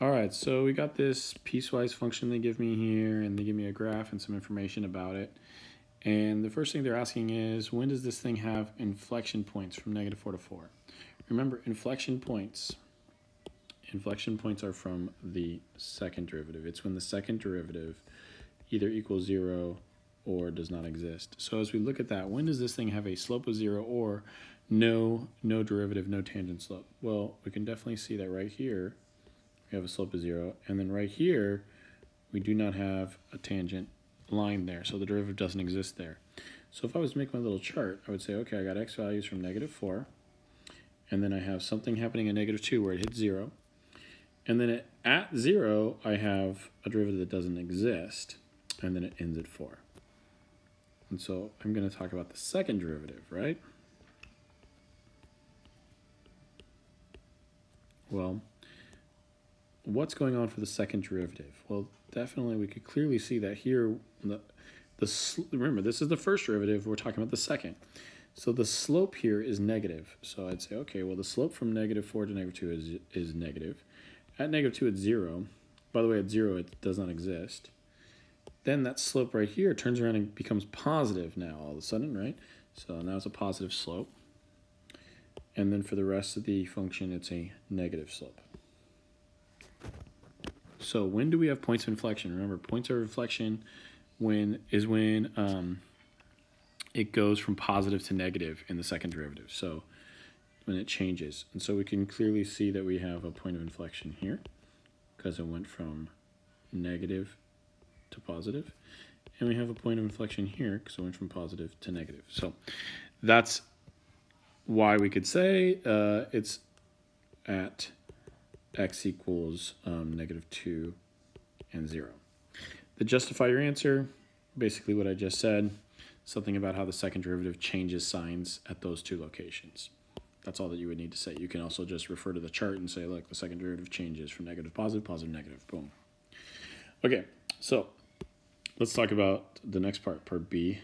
All right, so we got this piecewise function they give me here, and they give me a graph and some information about it. And the first thing they're asking is, when does this thing have inflection points from -4 to 4? Remember, inflection points are from the second derivative. It's when the second derivative either equals 0 or does not exist. So as we look at that, when does this thing have a slope of 0 or no derivative, no tangent slope? Well, we can definitely see that right here we have a slope of 0, and then right here we do not have a tangent line there, so the derivative doesn't exist there. So if I was to make my little chart, I would say, okay, I got x values from -4, and then I have something happening at -2 where it hits 0, and then at 0 I have a derivative that doesn't exist, and then it ends at 4. And so I'm going to talk about the second derivative, right? Well, what's going on for the second derivative? Well, definitely we could clearly see that here, remember, this is the first derivative, we're talking about the second. So the slope here is negative. So I'd say, okay, well, the slope from -4 to -2 is negative. At -2, it's 0. By the way, at 0, it does not exist. Then that slope right here turns around and becomes positive now all of a sudden, right? So now it's a positive slope. And then for the rest of the function, it's a negative slope. So when do we have points of inflection? Remember, points of inflection is when it goes from positive to negative in the second derivative. So when it changes. And so we can clearly see that we have a point of inflection here because it went from negative to positive. And we have a point of inflection here because it went from positive to negative. So that's why we could say it's at x equals -2 and 0. To justify your answer, basically what I just said, something about how the second derivative changes signs at those two locations. That's all that you would need to say. You can also just refer to the chart and say, look, the second derivative changes from negative, positive, positive, negative, boom. Okay, so let's talk about the next part, part B.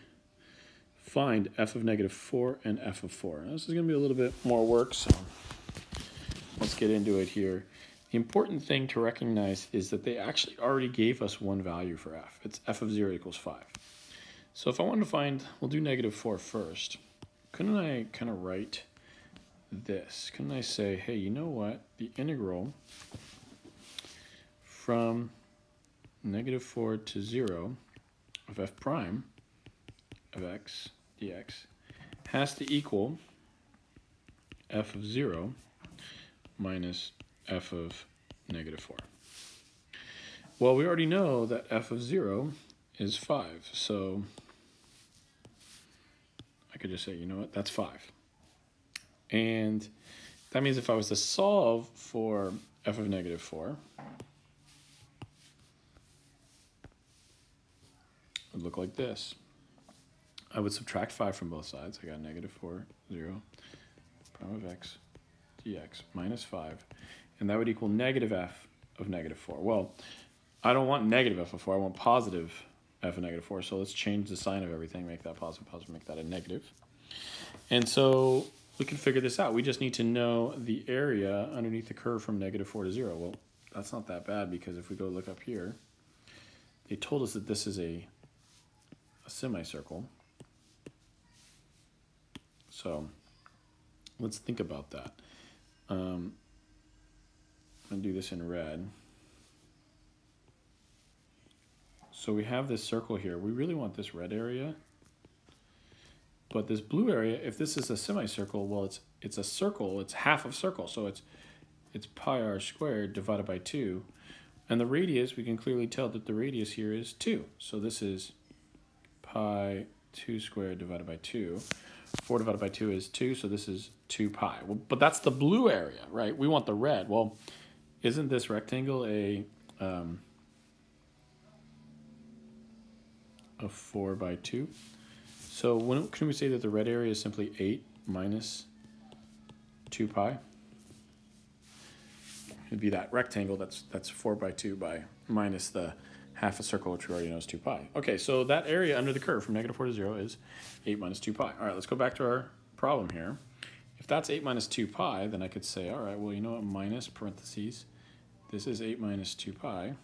Find f of -4 and f of 4. Now, this is going to be a little bit more work, so let's get into it here. The important thing to recognize is that they actually already gave us one value for f. It's f of 0 equals 5. So if I want to find, we'll do -4 first. Couldn't I kind of write this? Couldn't I say, hey, you know what? The integral from -4 to 0 of f prime of x dx has to equal f of 0 minus f of -4. Well, we already know that f of 0 is 5, so I could just say, you know what, that's 5. And that means if I was to solve for f of -4, it would look like this. I would subtract 5 from both sides. I got -4, 0, prime of x dx minus 5, and that would equal -f of -4. Well, I don't want negative f of 4, I want positive f of -4, so let's change the sign of everything, make that positive, positive, make that a negative. And so we can figure this out. We just need to know the area underneath the curve from -4 to 0. Well, that's not that bad, because if we go look up here, they told us that this is a semicircle. So let's think about that. I'm going to do this in red. So we have this circle here. We really want this red area. But this blue area, if this is a semicircle, well, it's a circle. It's half of circle. So it's pi r squared divided by 2. And the radius, we can clearly tell that the radius here is 2. So this is pi 2 squared divided by 2. 4 divided by 2 is 2, so this is 2 pi. Well, but that's the blue area, right? We want the red. Well, isn't this rectangle a 4 by 2? So can we say that the red area is simply 8 minus 2 pi? It'd be that rectangle that's 4 by 2 by minus the half a circle, which we already know is 2 pi. Okay, so that area under the curve from -4 to 0 is 8 minus 2 pi. All right, let's go back to our problem here. If that's 8 minus 2 pi, then I could say, all right, well, you know what, minus parentheses this is 8 minus 2 pi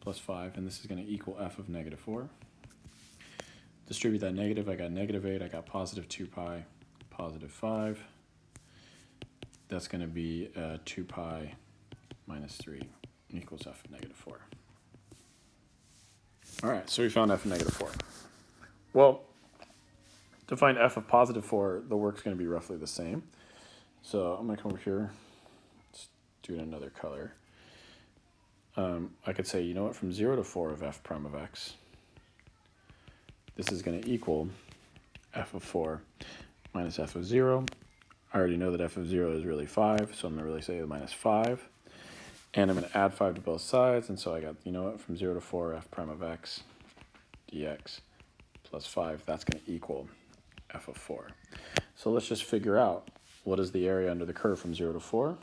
plus 5, and this is going to equal f of negative 4. Distribute that negative, I got negative 8, I got positive 2 pi, positive 5. That's going to be 2 pi minus 3 equals f of negative 4. All right, so we found f of negative 4. Well, to find f of positive 4, the work's going to be roughly the same. So I'm going to come over here, let's do it in another color. I could say, you know what, from 0 to 4 of f prime of x, this is going to equal f of 4 minus f of 0. I already know that f of 0 is really 5, so I'm going to really say minus 5. And I'm going to add 5 to both sides, and so I got, you know what, from 0 to 4 f prime of x dx plus 5, that's going to equal f of 4. So let's just figure out what is the area under the curve from 0 to 4.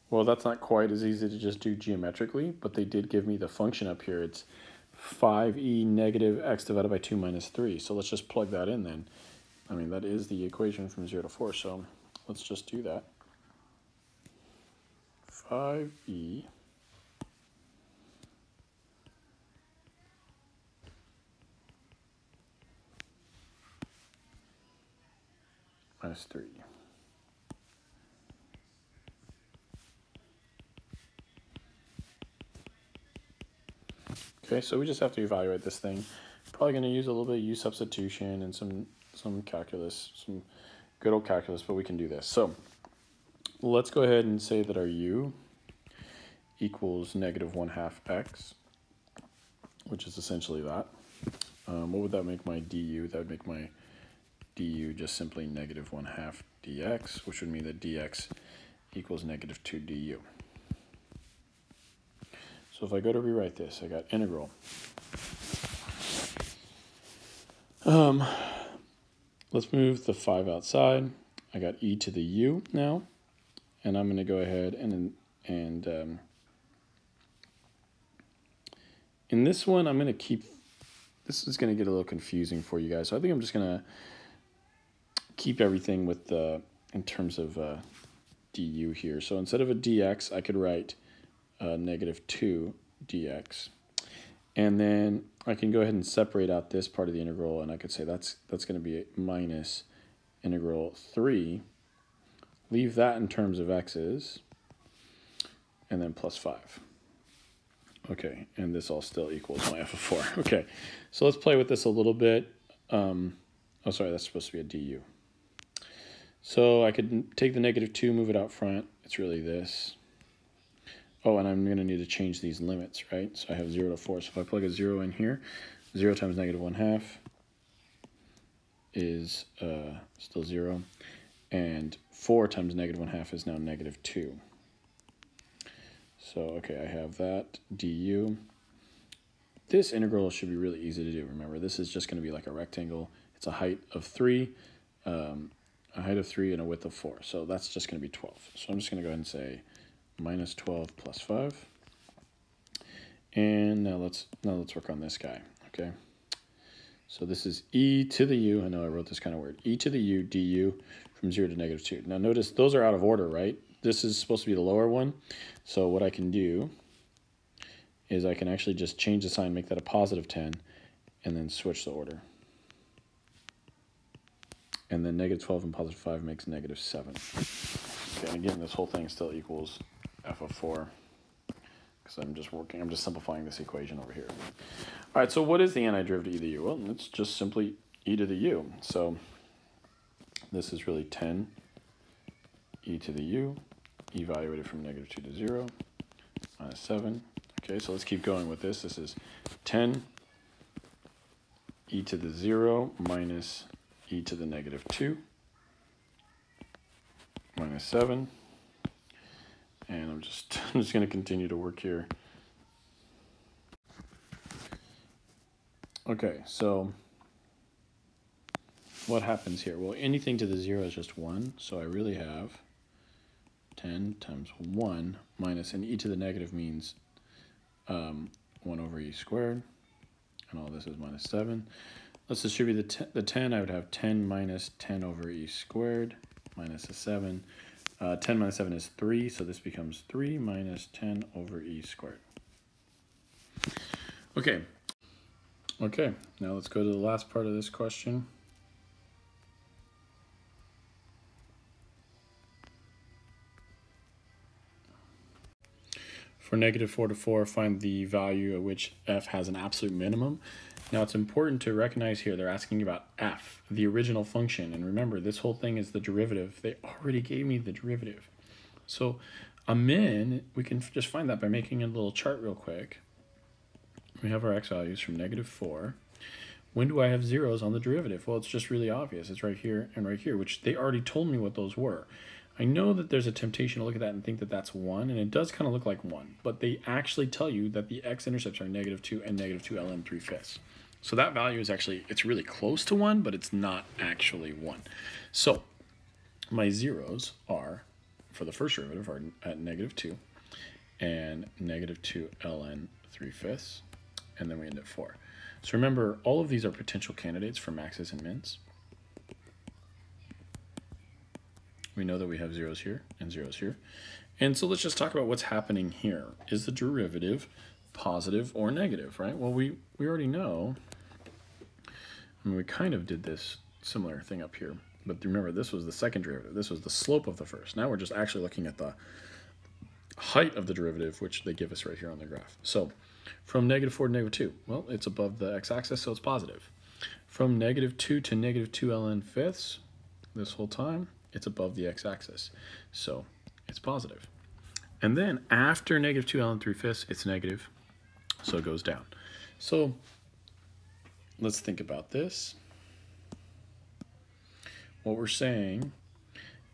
Well, that's not quite as easy to just do geometrically, but they did give me the function up here. It's 5e negative x divided by 2 minus 3. So let's just plug that in then. I mean, that is the equation from 0 to 4, so let's just do that. 5e minus 3. Okay, so we just have to evaluate this thing. Probably going to use a little bit of u substitution and some calculus, some good old calculus, but we can do this. So let's go ahead and say that our u equals negative 1/2 x, which is essentially that. What would that make my du? That would make my du just simply negative 1/2 dx, which would mean that dx equals negative 2 du. So if I go to rewrite this, I got integral. Let's move the 5 outside. I got e to the u now, and I'm going to go ahead and in this one, I'm going to keep, this is going to get a little confusing for you guys. So I think I'm just going to keep everything with the, in terms of du here. So instead of a dx, I could write negative 2 dx. And then I can go ahead and separate out this part of the integral, and I could say that's going to be minus integral 3. Leave that in terms of x's, and then plus 5. Okay, and this all still equals my f of 4. Okay, so let's play with this a little bit. Oh, sorry, that's supposed to be a du. So I could take the negative 2, move it out front. It's really this. Oh, and I'm going to need to change these limits, right? So I have 0 to 4. So if I plug a 0 in here, 0 times negative 1/2 is still 0. And 4 times negative 1/2 is now negative 2. So, okay, I have that du. This integral should be really easy to do. Remember, this is just going to be like a rectangle. It's a height of 3, and a width of 4. So that's just going to be 12. So I'm just going to go ahead and say minus 12 plus 5. And now let's work on this guy, okay? So this is e to the u. I know I wrote this kind of weird. E to the u du from 0 to negative 2. Now notice those are out of order, right? This is supposed to be the lower one. So what I can do is I can actually just change the sign, make that a positive 10, and then switch the order. And then negative 12 and positive 5 makes negative 7. Okay, and again, this whole thing still equals f of 4, because I'm just simplifying this equation over here. All right, so what is the antiderivative of e to the u? Well, it's just simply e to the u. So this is really 10 e to the u, evaluated from negative 2 to 0, minus 7. Okay, so let's keep going with this. This is 10 e to the 0 minus e to the negative 2, minus 7. And I'm just going to continue to work here. Okay, so what happens here? Well, anything to the 0 is just 1, so I really have 10 times 1 minus, and e to the negative means 1 over e squared. and all this is minus 7. Let's distribute the 10. I would have 10 minus 10 over e squared minus a 7. 10 minus 7 is 3, so this becomes 3 minus 10 over e squared. Okay. Okay, now let's go to the last part of this question. For negative 4 to 4, find the value at which f has an absolute minimum. Now it's important to recognize here they're asking about f, the original function. And remember, this whole thing is the derivative. They already gave me the derivative. So a min, we can just find that by making a little chart real quick. We have our x values from negative 4. When do I have zeros on the derivative? Well, it's just really obvious. It's right here and right here, which they already told me what those were. I know that there's a temptation to look at that and think that that's 1, and it does kind of look like 1, but they actually tell you that the x-intercepts are negative 2 and negative 2 ln 3/5. So that value is actually, it's really close to 1, but it's not actually 1. So my zeros are, for the first derivative, are at negative 2 and negative 2 ln 3/5, and then we end at 4. So remember, all of these are potential candidates for maxes and mins. We know that we have zeros here and zeros here. And so let's just talk about what's happening here. Is the derivative positive or negative, right? Well, we already know. I mean, we kind of did this similar thing up here. But remember, this was the second derivative. This was the slope of the first. Now we're just actually looking at the height of the derivative, which they give us right here on the graph. So from negative 4 to negative 2, well, it's above the x-axis, so it's positive. From negative 2 to negative 2 ln 5ths, this whole time, it's above the x-axis, so it's positive. And then after negative 2 ln 3/5, it's negative, so it goes down. So let's think about this. What we're saying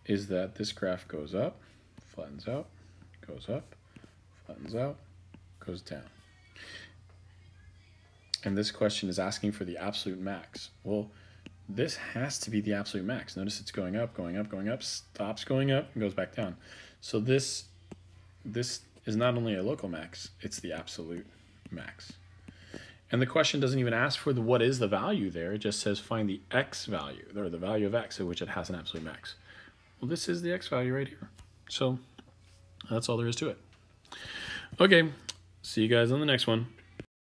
is that this graph goes up, flattens out, goes up, flattens out, goes down. And this question is asking for the absolute max. Well, this has to be the absolute max. Notice it's going up, going up, going up, stops going up, and goes back down. So this is not only a local max, it's the absolute max. And the question doesn't even ask for what is the value there. It just says find the x value, or the value of x at which it has an absolute max. Well, this is the x value right here. So that's all there is to it. Okay, see you guys on the next one.